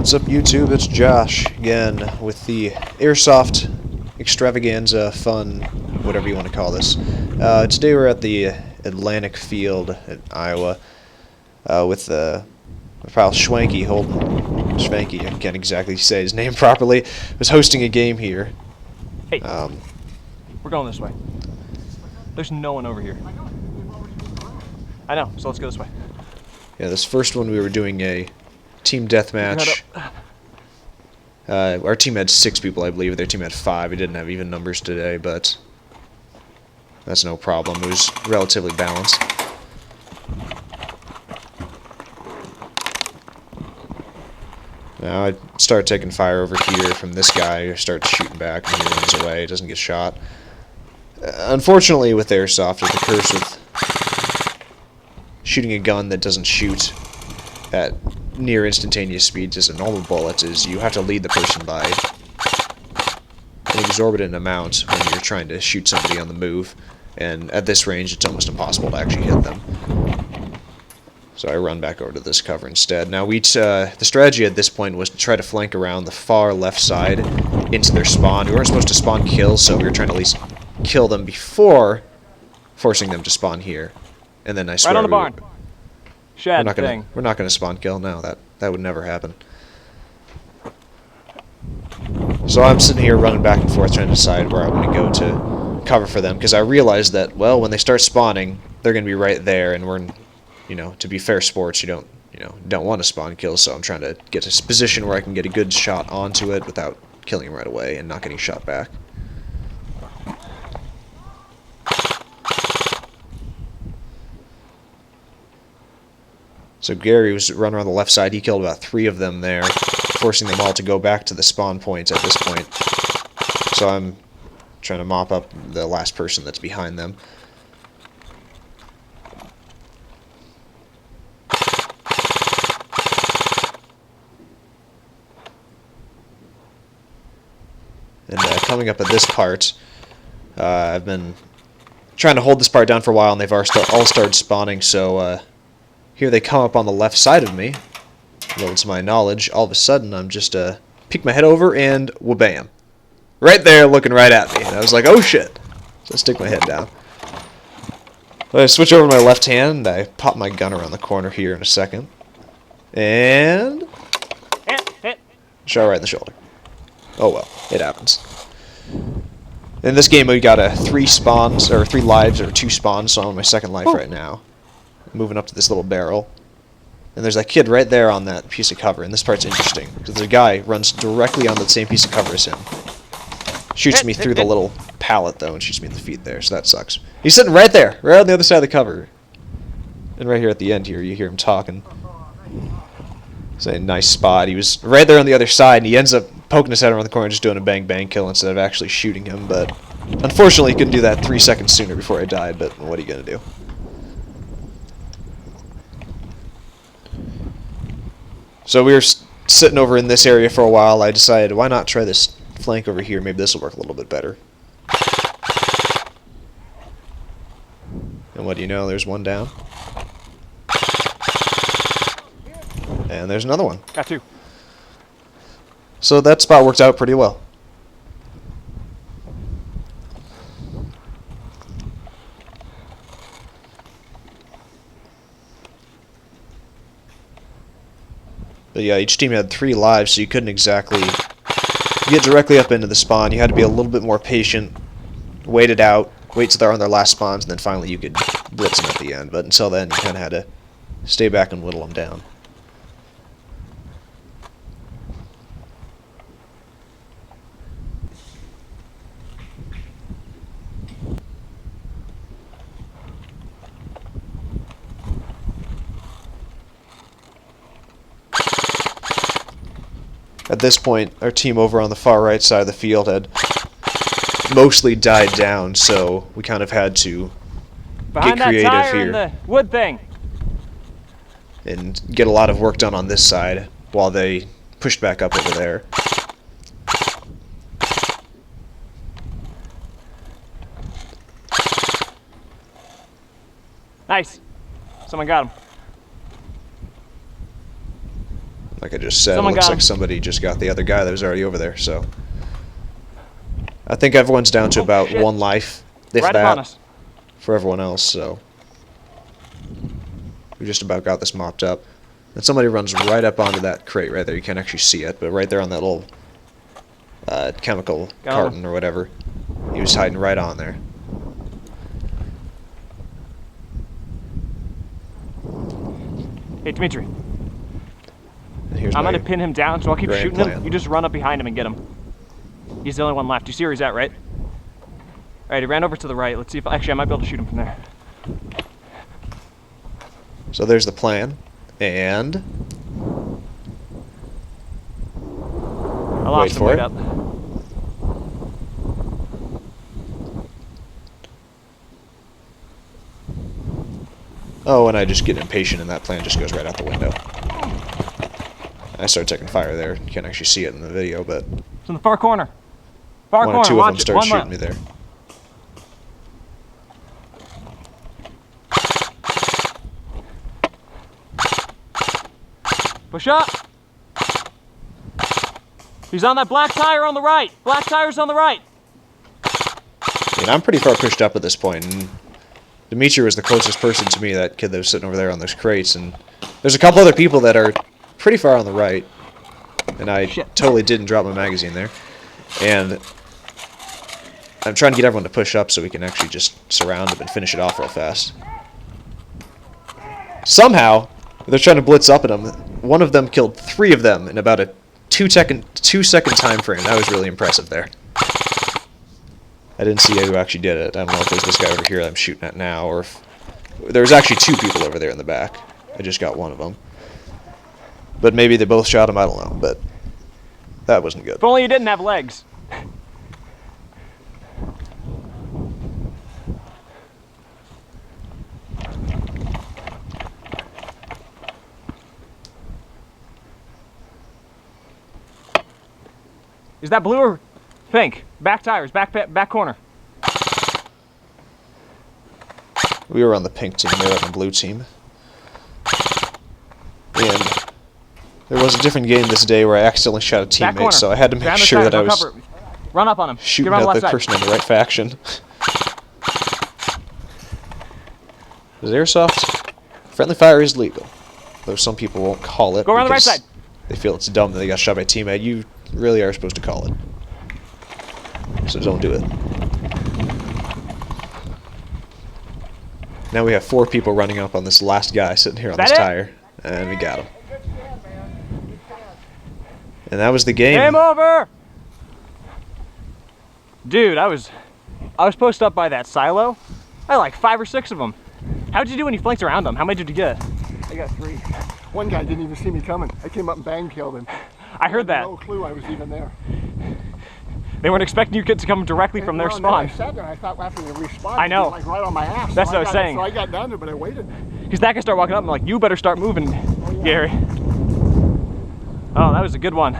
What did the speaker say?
What's up, YouTube? It's Josh again with the Airsoft extravaganza, fun, whatever you want to call this. Today we're at the Atlantic Field in Iowa with pal Schwanky Schwanky, I can't exactly say his name properly, was hosting a game here. Hey, we're going this way. There's no one over here. I know, so let's go this way. Yeah, this first one we were doing a Team Deathmatch. Our team had 6 people, I believe. Their team had 5. We didn't have even numbers today, but that's no problem. It was relatively balanced. Now I start taking fire over here from this guy. I start shooting back, and he runs away. He doesn't get shot. Unfortunately, with Airsoft, the curse with shooting a gun that doesn't shoot at near instantaneous speeds as a normal bullet is you have to lead the person by an exorbitant amount when you're trying to shoot somebody on the move, and at this range it's almost impossible to actually hit them. So I run back over to this cover instead. Now the strategy at this point was to try to flank around the far left side into their spawn. We weren't supposed to spawn kills, so we were trying to at least kill them before forcing them to spawn here. And then I swear right on the barn. We're not gonna spawn kill. No, that would never happen. So I'm sitting here running back and forth trying to decide where I want to go to cover for them, because I realized that, well, when they start spawning, they're gonna be right there, and we're, to be fair sports, you don't want to spawn kill. So I'm trying to get to a position where I can get a good shot onto it without killing him right away and not getting shot back. So Gary was running around the left side. He killed about 3 of them there, forcing them all to go back to the spawn points at this point. So I'm trying to mop up the last person that's behind them. And coming up at this part, I've been trying to hold this part down for a while, and they've all started spawning, so here they come up on the left side of me. Little to my knowledge, all of a sudden I'm just peek my head over and wha-bam. Right there looking right at me. And I was like, oh shit. So I stick my head down. I switch over to my left hand, I pop my gun around the corner here in a second. And shot right in the shoulder. Oh well, it happens. In this game we got 3 spawns, or 3 lives, or 2 spawns, so I'm on my 2nd life right now. Moving up to this little barrel, and there's that kid right there on that piece of cover, and this part's interesting because the guy runs directly on the same piece of cover as him. Shoots me through the little pallet though, and shoots me in the feet there, so that sucks. He's sitting right there, right on the other side of the cover, and right here at the end here you hear him talking. It's a nice spot. He was right there on the other side, and he ends up poking his head around the corner, just doing a bang bang kill instead of actually shooting him. But unfortunately, he couldn't do that 3 seconds sooner before I died. But what are you gonna do? So we were sitting over in this area for a while. I decided, why not try this flank over here? Maybe this will work a little bit better. And what do you know? There's one down. And there's another one. Got 2. So that spot worked out pretty well. But yeah, each team had 3 lives, so you couldn't exactly get directly up into the spawn. You had to be a little bit more patient, wait it out, wait till they're on their last spawns, and then finally you could blitz them at the end. But until then, you kind of had to stay back and whittle them down. At this point, our team over on the far right side of the field had mostly died down, so we kind of had to get creative that tire here and the wood thing, and get a lot of work done on this side while they pushed back up over there. Nice. Someone got him. Like I just said, Someone it looks got like him. somebody just got the other guy that was already over there, so. I think everyone's down to about shit. 1 life, if Right upon that, us. for everyone else, so. We just about got this mopped up. And somebody runs right up onto that crate right there. You can't actually see it, but right there on that little chemical Got carton him. or whatever. He was hiding right on there. Hey, Dimitri. And here's I'm my gonna pin him down, so I'll keep grand shooting plan. him. You just run up behind him and get him. He's the only one left. You see where he's at, right? All right, he ran over to the right. Let's see if actually I might be able to shoot him from there. So there's the plan, and I lost him for right it. up. oh, and I just get impatient, and that plan just goes right out the window. I start taking fire there. You can't actually see it in the video, but It's in the far corner. Far one corner. or two of them Watch it. start One shooting left. me there. Push up. He's on that black tire on the right. Black tire's on the right. And I'm pretty far pushed up at this point, and Dimitri was the closest person to me, that kid that was sitting over there on those crates, and there's a couple other people that are pretty far on the right, and I totally didn't drop my magazine there, and I'm trying to get everyone to push up so we can actually just surround them and finish it off real fast. Somehow, they're trying to blitz up at them. One of them killed 3 of them in about a 2-second time frame. That was really impressive there. I didn't see who actually did it. I don't know if there's this guy over here that I'm shooting at now, or if there's actually 2 people over there in the back. I just got one of them. But maybe they both shot him, I don't know, but that wasn't good. If only you didn't have legs. Is that blue or pink? Back tires, back corner. We were on the pink team, they were on the blue team. And there was a different game this day where I accidentally shot a Back teammate, corner. so I had to make Grab the sure tires, that I was recover. Run up on him. shooting Get him on at the the left person side. in the right faction. Because Airsoft, friendly fire is legal, though some people won't call it Go around the right because side. they feel it's dumb that they got shot by a teammate. You really are supposed to call it. So don't do it. Now we have 4 people running up on this last guy sitting here on this tire, and we got him. And that was the game. Game over! Dude, I was posted up by that silo. I had like 5 or 6 of them. How'd you do when you flanked around them? How many did you get? I got 3. One guy didn't even see me coming. I came up and bang killed him. I heard that. No clue I was even there. They weren't expecting you kids to come directly from their Well, spawn. I sat there and I thought after they respawned, I know. like right on my ass. That's So what I was saying. So I got down there, but I waited. Because that guy started walking up and I'm like, you better start moving, Gary. Oh, that was a good one.